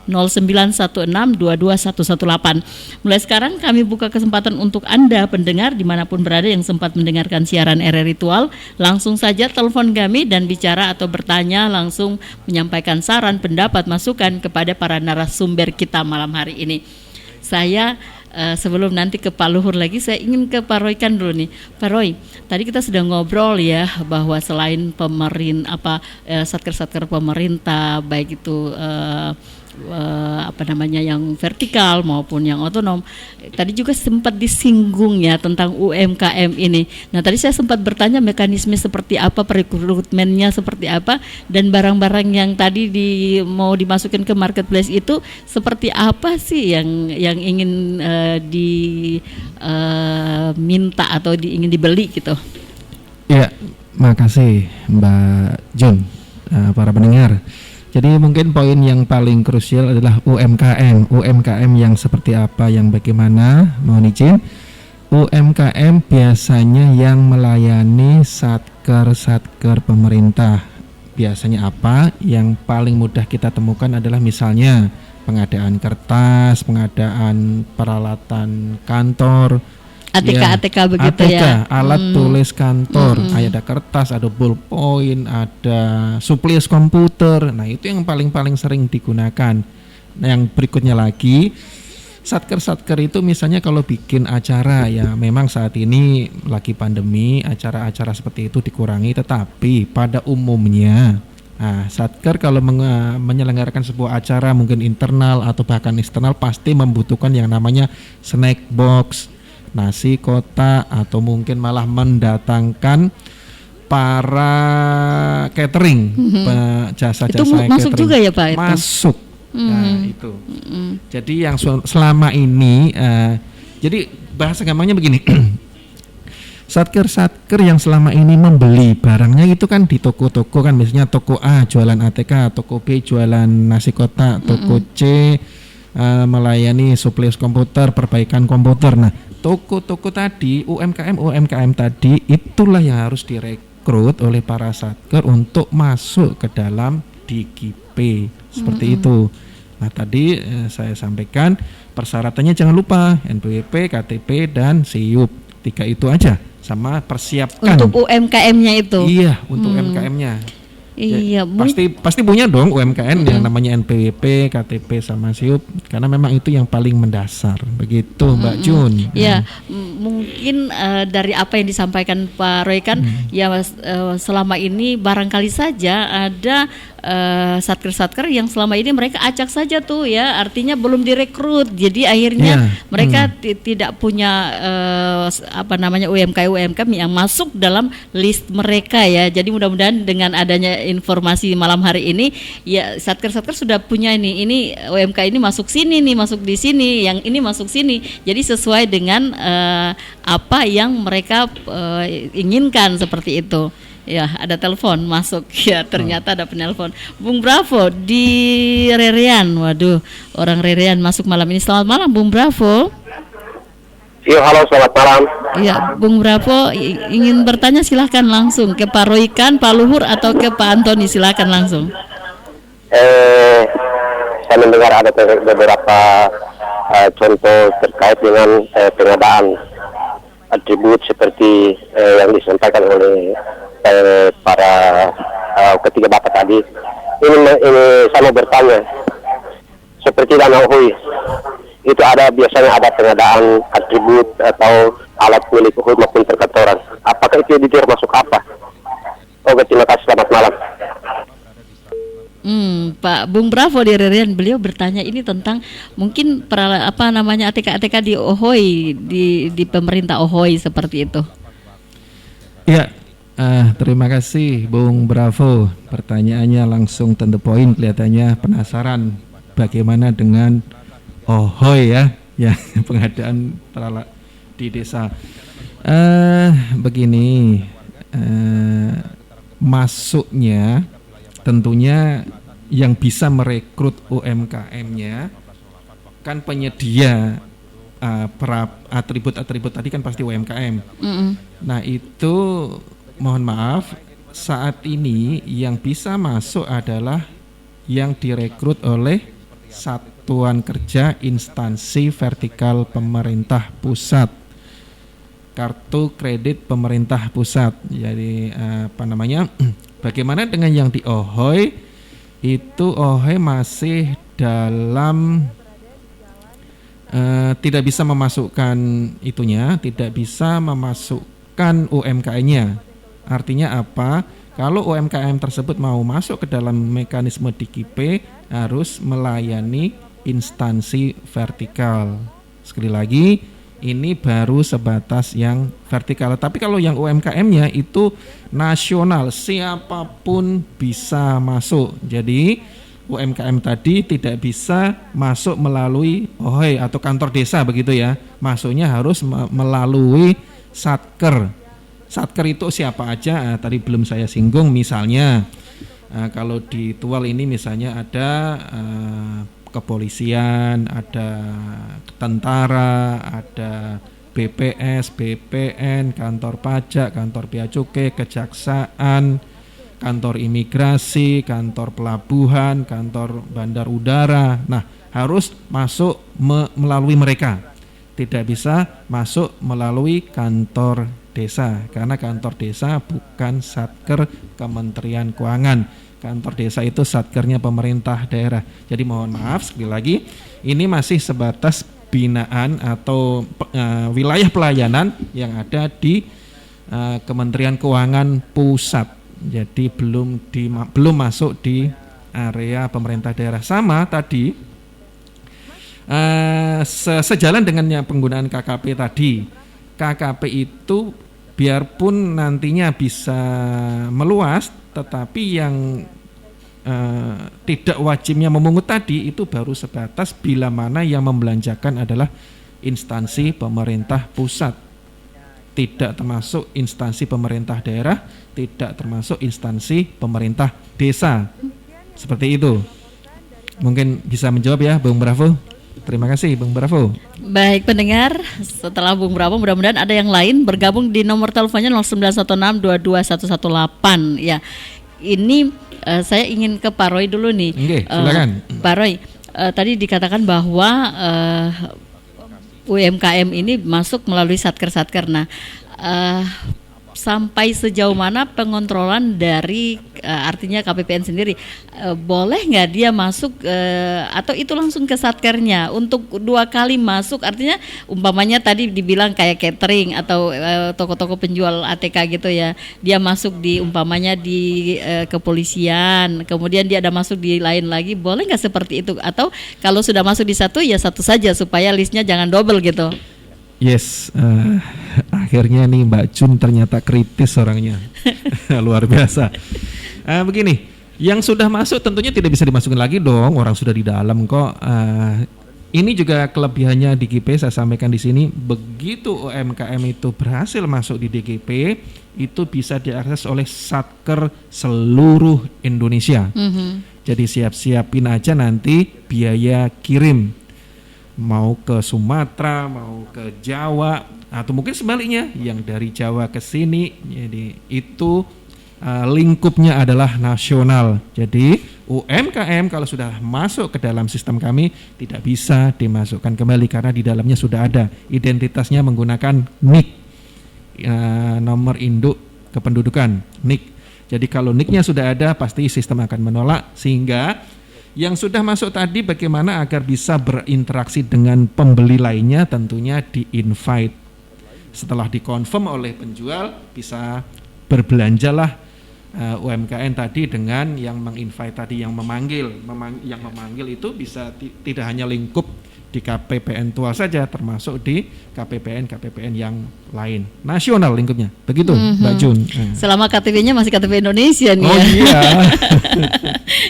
0916221118. Mulai sekarang kami buka kesempatan untuk Anda pendengar dimanapun berada yang sempat mendengarkan siaran RRI Ritual, langsung saja telepon kami dan bicara atau bertanya, langsung menyampaikan saran, pendapat, masukan kepada para narasumber kita malam hari ini. Saya sebelum nanti ke Pak Luhur lagi, saya ingin ke Pak Roy kan dulu nih. Pak Roy, tadi kita sudah ngobrol ya bahwa selain satker-satker pemerintah, baik itu yang vertikal maupun yang otonom, tadi juga sempat disinggung ya tentang UMKM ini. Nah, tadi saya sempat bertanya mekanisme seperti apa, perekrutmennya seperti apa, dan barang-barang yang tadi mau dimasukin ke marketplace itu seperti apa sih yang ingin diminta atau ingin dibeli gitu. Ya, makasih Mbak Jun, para pendengar. Jadi mungkin poin yang paling krusial adalah UMKM yang seperti apa, yang bagaimana. Mohon izin, UMKM biasanya yang melayani satker pemerintah. Biasanya apa? Yang paling mudah kita temukan adalah misalnya pengadaan kertas, pengadaan peralatan kantor, ATK begitu ATK, ya. alat tulis kantor, ada kertas, ada ballpoint, ada supplies komputer. Nah, itu yang paling sering digunakan. Nah, yang berikutnya lagi, satker itu misalnya kalau bikin acara ya, memang saat ini lagi pandemi, acara-acara seperti itu dikurangi, tetapi pada umumnya satker kalau menyelenggarakan sebuah acara mungkin internal atau bahkan eksternal pasti membutuhkan yang namanya snack box, nasi kotak, atau mungkin malah mendatangkan para catering, jasa-jasa itu masuk catering. juga ya Pak itu? Masuk. Nah, itu. Jadi yang selama ini jadi bahasa gampangnya begini. Satker yang selama ini membeli barangnya itu kan di toko-toko kan, misalnya toko A jualan ATK, toko B jualan nasi kotak, toko C melayani supplies komputer, perbaikan komputer. Nah, toko-toko tadi, UMKM tadi, itulah yang harus direkrut oleh para satker untuk masuk ke dalam DigiPay seperti itu. Nah, tadi saya sampaikan persyaratannya jangan lupa NPWP, KTP, dan SIUP. 3 itu aja, sama persiapkan untuk UMKM-nya itu. Iya, untuk UMKM-nya. Iya, Pasti punya dong UMKM yang namanya NPWP, KTP sama SIUP, karena memang itu yang paling mendasar. Begitu Mbak Jun. Ya, mungkin dari apa yang disampaikan Pak Roy kan, ya selama ini barangkali saja ada satker-satker yang selama ini mereka acak saja tuh ya, artinya belum direkrut, jadi akhirnya mereka tidak punya UMKM yang masuk dalam list mereka ya. Jadi mudah-mudahan dengan adanya informasi malam hari ini, ya satker-satker sudah punya ini UMK ini masuk sini nih, masuk di sini, yang ini masuk sini, jadi sesuai dengan apa yang mereka inginkan, seperti itu. Ya, ada telepon masuk. Ya, ternyata ada penelpon. Bung Bravo di Rerean. Waduh, orang Rerean masuk malam ini. Selamat malam Bung Bravo. Iya, halo, selamat malam. Ya, Bung Bravo ingin bertanya, silahkan langsung ke Pak Roykan, Pak Luhur, atau ke Pak Antoni, silahkan langsung. Saya mendengar ada beberapa contoh terkait dengan pengadaan atribut seperti yang disampaikan oleh para ketiga bapak tadi. Ini saya mau bertanya, seperti Danau Hui itu biasanya ada pengadaan atribut atau alat milik Hui maupun perkantoran. Apakah itu termasuk apa? Oke, terima kasih, selamat malam. Pak Bung Bravo di Rerian, beliau bertanya ini tentang mungkin ATK di Ohoi, di pemerintah Ohoi, seperti itu. Ya, terima kasih Bung Bravo. Pertanyaannya langsung to the point, kelihatannya penasaran bagaimana dengan Ohoi ya pengadaan di desa. Begini, masuknya tentunya yang bisa merekrut UMKM-nya kan penyedia atribut-atribut tadi kan pasti UMKM. Nah itu mohon maaf, saat ini yang bisa masuk adalah yang direkrut oleh satuan kerja instansi vertikal pemerintah pusat, kartu kredit pemerintah pusat. Jadi bagaimana dengan yang di Ohoi? Itu Ohoi masih dalam tidak bisa memasukkan itunya, tidak bisa memasukkan UMKM-nya. Artinya apa? Kalau UMKM tersebut mau masuk ke dalam mekanisme DKIP harus melayani instansi vertikal. Sekali lagi, ini baru sebatas yang vertikal. Tapi kalau yang UMKM-nya itu nasional, siapapun bisa masuk. Jadi UMKM tadi tidak bisa masuk melalui Ohoi atau kantor desa begitu ya. Masuknya harus melalui satker. Satker itu siapa aja? Tadi belum saya singgung, misalnya kalau di Tual ini misalnya ada kepolisian, ada tentara, ada BPS, BPN, kantor pajak, kantor bea cukai, kejaksaan, kantor imigrasi, kantor pelabuhan, kantor bandar udara. Nah, harus masuk melalui mereka. Tidak bisa masuk melalui kantor desa, karena kantor desa bukan satker Kementerian Keuangan. Kantor desa itu satkernya pemerintah daerah. Jadi mohon maaf sekali lagi, ini masih sebatas binaan atau wilayah pelayanan yang ada di Kementerian Keuangan pusat. Jadi belum masuk di area pemerintah daerah. Sama tadi sejalan dengan penggunaan KKP tadi. KKP itu biarpun nantinya bisa meluas, tetapi yang tidak wajibnya memungut tadi itu baru sebatas bila mana yang membelanjakan adalah instansi pemerintah pusat, tidak termasuk instansi pemerintah daerah, tidak termasuk instansi pemerintah desa. Seperti itu. Mungkin bisa menjawab ya Bung Bravo. Terima kasih Bung Bravo. Baik pendengar, setelah Bung Bravo mudah-mudahan ada yang lain bergabung di nomor teleponnya 0916221118 ya. Ini saya ingin ke Pak Roy dulu nih. Oke, silakan. Pak Roy, tadi dikatakan bahwa UMKM ini masuk melalui satker-satker. Nah, sampai sejauh mana pengontrolan dari artinya KPPN sendiri, boleh nggak dia masuk atau itu langsung ke satkernya untuk 2 kali masuk, artinya umpamanya tadi dibilang kayak catering atau toko-toko penjual ATK gitu ya, dia masuk di umpamanya di kepolisian, kemudian dia ada masuk di lain lagi, boleh nggak seperti itu, atau kalau sudah masuk di satu ya satu saja supaya listnya jangan double gitu? Yes, akhirnya nih Mbak Jun ternyata kritis orangnya, luar biasa. Begini, yang sudah masuk tentunya tidak bisa dimasukin lagi dong, orang sudah di dalam kok. Ini juga kelebihannya DGP, saya sampaikan di sini, begitu UMKM itu berhasil masuk di DGP, itu bisa diakses oleh satker seluruh Indonesia. Jadi siap-siapin aja nanti biaya kirim, mau ke Sumatera, mau ke Jawa, atau mungkin sebaliknya yang dari Jawa ke sini. Jadi itu lingkupnya adalah nasional. Jadi UMKM kalau sudah masuk ke dalam sistem kami tidak bisa dimasukkan kembali karena di dalamnya sudah ada identitasnya menggunakan NIK, nomor induk kependudukan, NIK. Jadi kalau NIK-nya sudah ada pasti sistem akan menolak, sehingga yang sudah masuk tadi bagaimana agar bisa berinteraksi dengan pembeli lainnya, tentunya di-invite. Setelah dikonfirm oleh penjual, bisa berbelanjalah UMKM tadi dengan yang menginvite tadi, yang memanggil. Yang memanggil itu bisa tidak hanya lingkup di KPPN tua saja, termasuk di KPPN yang lain, nasional lingkupnya. Begitu Mbak Jun. Selama KTP-nya masih KTP Indonesia nih. Oh iya.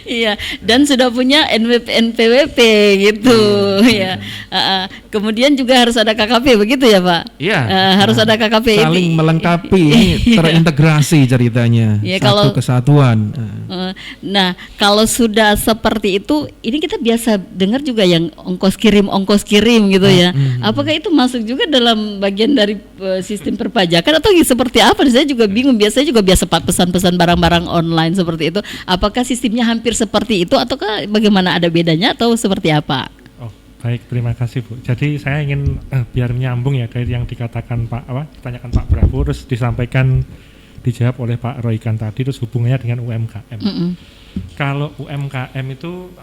Iya, dan sudah punya NPWP gitu ya. Kemudian juga harus ada KKP begitu ya Pak? Iya. Harus ada KKP. Saling melengkapi, ini terintegrasi ceritanya. Ya, satu kesatuan. Nah, kalau sudah seperti itu, ini kita biasa dengar juga yang ongkos kirim gitu ya. Apakah itu masuk juga dalam bagian dari sistem perpajakan atau seperti apa? Saya juga bingung. Biasanya juga biasa pesan-pesan barang-barang online seperti itu. Apakah sistemnya hampir seperti itu ataukah bagaimana, ada bedanya atau seperti apa? Oh, baik, terima kasih Bu. Jadi saya ingin biar menyambung ya dari yang dikatakan ditanyakan Pak Prabowo, terus disampaikan, dijawab oleh Pak Roykan tadi, terus hubungannya dengan UMKM. Kalau UMKM itu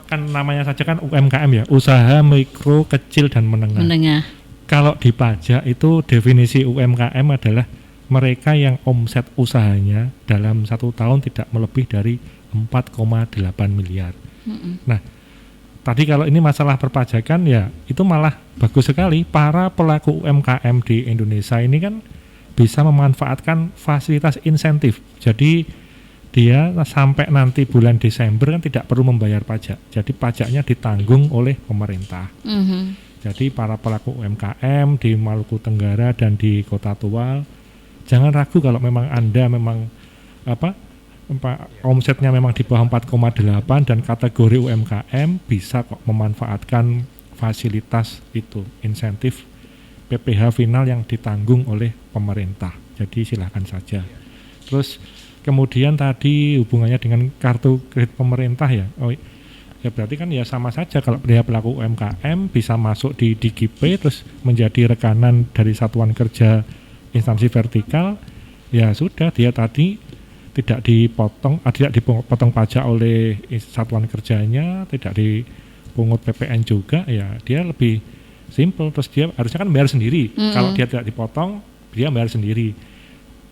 kan namanya saja kan UMKM ya, usaha mikro, kecil dan menengah. Kalau di pajak itu definisi UMKM adalah mereka yang omset usahanya dalam 1 tahun tidak melebih dari 4,8 miliar. Nah, tadi kalau ini masalah perpajakan ya itu malah bagus sekali. Para pelaku UMKM di Indonesia ini kan bisa memanfaatkan fasilitas insentif. Jadi dia sampai nanti bulan Desember kan tidak perlu membayar pajak. Jadi pajaknya ditanggung oleh pemerintah. Jadi para pelaku UMKM di Maluku Tenggara dan di Kota Tual, jangan ragu kalau memang Anda memang omsetnya memang di bawah 4,8 dan kategori UMKM, bisa kok memanfaatkan fasilitas itu, insentif PPh final yang ditanggung oleh pemerintah. Jadi silakan saja. Terus kemudian tadi hubungannya dengan kartu kredit pemerintah ya. Ya berarti kan ya sama saja kalau dia pelaku UMKM bisa masuk di DGP terus menjadi rekanan dari satuan kerja instansi vertikal, ya sudah dia tadi tidak dipotong pajak oleh satuan kerjanya, tidak dipungut PPN juga, ya dia lebih simple. Terus dia harusnya kan bayar sendiri. Kalau dia tidak dipotong, dia bayar sendiri.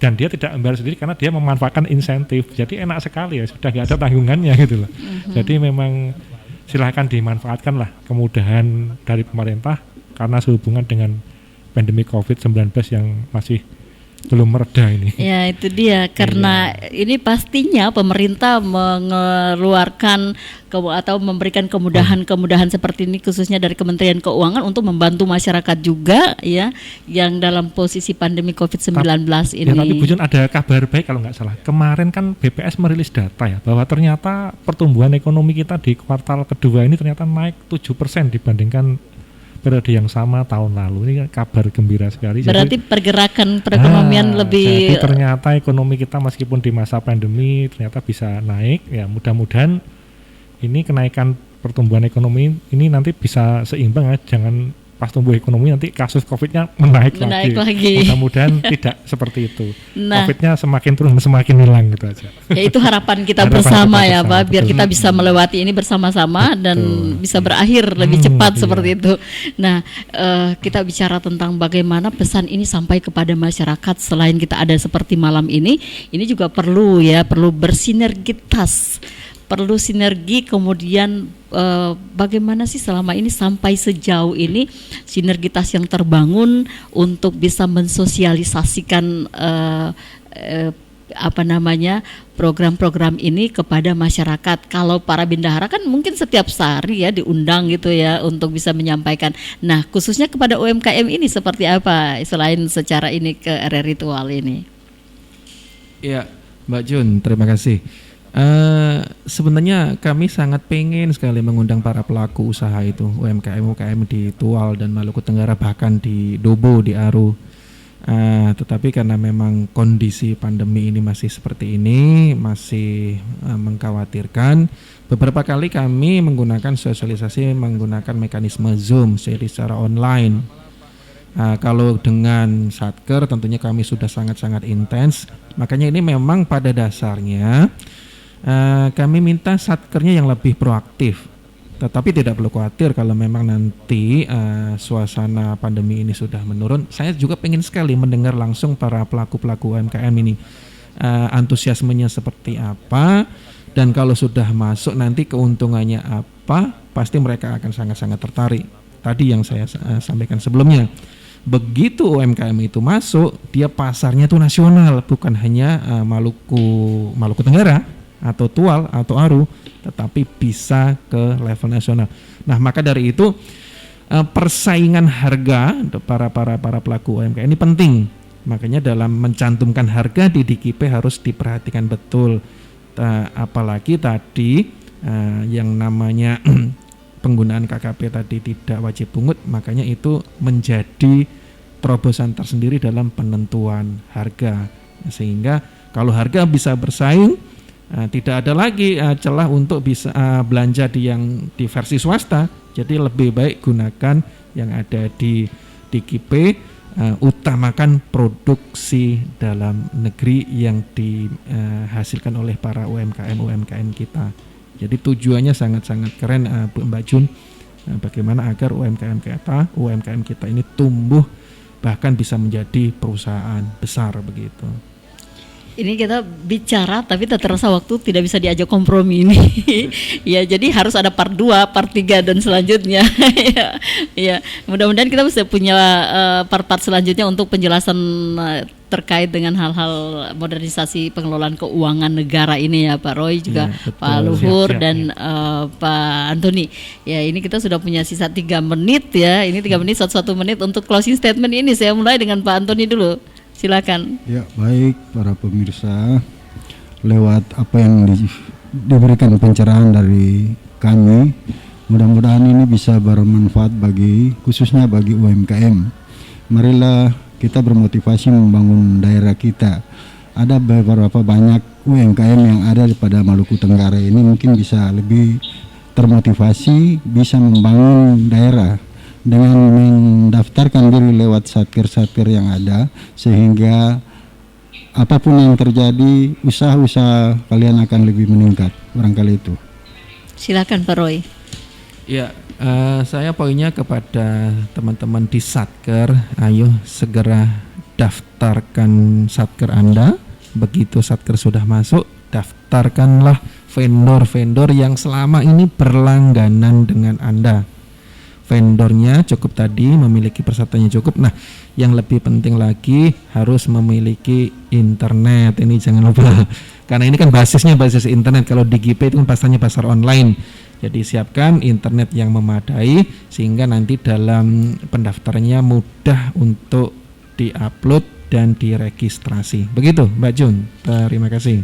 Dan dia tidak membayar sendiri karena dia memanfaatkan insentif. Jadi enak sekali ya, sudah nggak ada tanggungannya gitu loh. Jadi memang silahkan dimanfaatkan lah kemudahan dari pemerintah karena sehubungan dengan pandemi COVID-19 yang masih belum mereda ini. Ya itu dia, karena ini pastinya pemerintah mengeluarkan atau memberikan kemudahan-kemudahan seperti ini khususnya dari Kementerian Keuangan untuk membantu masyarakat juga ya yang dalam posisi pandemi COVID-19 ini. Ya, tapi Bu Jun, ada kabar baik kalau nggak salah. Kemarin kan BPS merilis data ya bahwa ternyata pertumbuhan ekonomi kita di kuartal kedua ini ternyata naik 7% dibandingkan periode yang sama tahun lalu. Ini kabar gembira sekali. Berarti pergerakan perekonomian lebih. Jadi ternyata ekonomi kita meskipun di masa pandemi ternyata bisa naik. Ya mudah-mudahan ini kenaikan pertumbuhan ekonomi ini nanti bisa seimbang ya. Jangan pas tumbuh ekonomi nanti kasus COVID-nya menaik lagi. Mudah-mudahan tidak seperti itu. Nah, COVID-nya semakin turun semakin hilang gitu aja. Ya itu harapan kita Harapan bersama kita ya bersama, Pak, biar betul. kita bisa melewati ini bersama-sama dan bisa berakhir lebih cepat seperti itu. Nah, kita bicara tentang bagaimana pesan ini sampai kepada masyarakat. Selain kita ada seperti malam ini juga perlu bersinergitas. Perlu sinergi, kemudian bagaimana sih selama ini sampai sejauh ini sinergitas yang terbangun untuk bisa mensosialisasikan program-program ini kepada masyarakat. Kalau para bendahara kan mungkin setiap sehari ya diundang gitu ya untuk bisa menyampaikan. Nah, khususnya kepada UMKM ini seperti apa selain secara ini ke ritual ini? Ya, Mbak Jun, terima kasih. Sebenarnya kami sangat pengen sekali mengundang para pelaku usaha itu, UMKM di Tual dan Maluku Tenggara, bahkan di Dobo, di Aru. Tetapi karena memang kondisi pandemi ini masih seperti ini, masih mengkhawatirkan, beberapa kali kami menggunakan sosialisasi menggunakan mekanisme Zoom, jadi secara online. Kalau dengan Satker tentunya kami sudah sangat-sangat intens, makanya ini memang pada dasarnya kami minta Satkernya yang lebih proaktif. Tetapi tidak perlu khawatir kalau memang nanti suasana pandemi ini sudah menurun. Saya juga pengen sekali mendengar langsung para pelaku-pelaku UMKM ini antusiasmenya seperti apa, dan kalau sudah masuk nanti keuntungannya apa, pasti mereka akan sangat-sangat tertarik. Tadi yang saya sampaikan sebelumnya, begitu UMKM itu masuk, dia pasarnya itu nasional, bukan hanya Maluku Tenggara atau Tual atau Aru, tetapi bisa ke level nasional. Nah, maka dari itu persaingan harga untuk para pelaku UMKM ini penting. Makanya dalam mencantumkan harga di DKP harus diperhatikan betul. Apalagi tadi yang namanya penggunaan KKP tadi tidak wajib pungut, makanya itu menjadi terobosan tersendiri dalam penentuan harga. Sehingga kalau harga bisa bersaing, tidak ada lagi celah untuk bisa belanja di versi swasta. Jadi lebih baik gunakan yang ada di DKP, utamakan produksi dalam negeri yang dihasilkan oleh para UMKM kita. Jadi tujuannya sangat-sangat keren, Mbak Jun, bagaimana agar UMKM kita ini tumbuh bahkan bisa menjadi perusahaan besar begitu. Ini kita bicara tapi tak terasa waktu tidak bisa diajak kompromi ini. Ya, jadi harus ada part 2, part 3 dan selanjutnya. Ya, mudah-mudahan kita bisa punya part-part selanjutnya untuk penjelasan terkait dengan hal-hal modernisasi pengelolaan keuangan negara ini ya Pak Roy, juga ya, Pak Luhur dan Pak Antoni. Ya, ini kita sudah punya sisa 3 menit ya. Ini 3 menit, 1 menit untuk closing statement ini. Saya mulai dengan Pak Antoni dulu. Silakan. Ya, baik para pemirsa, lewat apa yang diberikan pencerahan dari kami, mudah-mudahan ini bisa bermanfaat khususnya bagi UMKM. Marilah kita bermotivasi membangun daerah kita. Ada beberapa banyak UMKM yang ada pada Maluku Tenggara ini mungkin bisa lebih termotivasi, bisa membangun daerah dengan mendaftarkan diri lewat satker yang ada, sehingga apapun yang terjadi usaha-usaha kalian akan lebih meningkat, barangkali itu. Silakan Pak Roy. Ya, saya poinnya kepada teman-teman di Satker, ayo segera daftarkan Satker Anda. Begitu Satker sudah masuk, daftarkanlah vendor-vendor yang selama ini berlangganan dengan Anda. Vendornya cukup tadi, memiliki persyaratannya cukup. Nah, yang lebih penting lagi harus memiliki internet. Ini jangan lupa, karena ini kan basis internet. Kalau di GP itu kan pasarnya pasar online. Jadi siapkan internet yang memadai sehingga nanti dalam pendaftarannya mudah untuk diupload dan diregistrasi. Begitu Mbak Jun, terima kasih.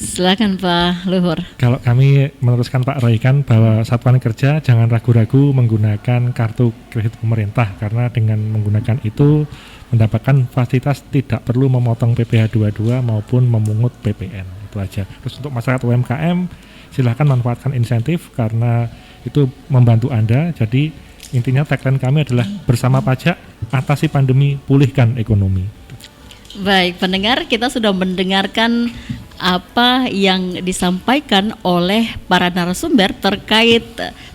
Silakan Pak Luhur. Kalau kami meneruskan Pak Roy kan bahwa satuan kerja jangan ragu-ragu menggunakan kartu kredit pemerintah, karena dengan menggunakan itu mendapatkan fasilitas tidak perlu memotong PPh 22 maupun memungut PPN. Itu aja. Terus untuk masyarakat UMKM silahkan manfaatkan insentif karena itu membantu Anda. Jadi Intinya tagline kami adalah bersama pajak, atasi pandemi, pulihkan ekonomi. Baik, pendengar, kita sudah mendengarkan apa yang disampaikan oleh para narasumber terkait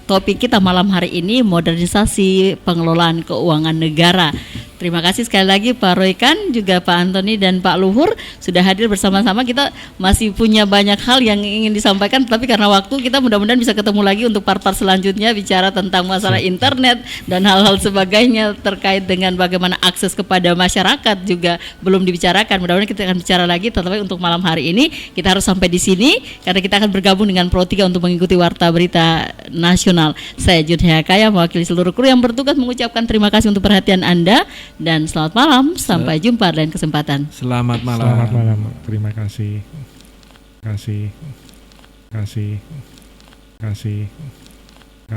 topik kita malam hari ini, modernisasi pengelolaan keuangan negara. Terima kasih sekali lagi Pak Roykan, juga Pak Antoni dan Pak Luhur sudah hadir bersama-sama. Kita masih punya banyak hal yang ingin disampaikan, tapi karena waktu kita mudah-mudahan bisa ketemu lagi untuk part-part selanjutnya bicara tentang masalah internet dan hal-hal sebagainya terkait dengan bagaimana akses kepada masyarakat juga belum dibicarakan. Mudah-mudahan kita akan bicara lagi, tetapi untuk malam hari ini kita harus sampai di sini karena kita akan bergabung dengan Pro 3 untuk mengikuti Warta Berita Nasional. Saya Judhya Kaya mewakili seluruh kru yang bertugas mengucapkan terima kasih untuk perhatian Anda. Dan selamat malam, sampai jumpa lain kesempatan. Selamat malam. Selamat malam. Terima kasih. Kasih.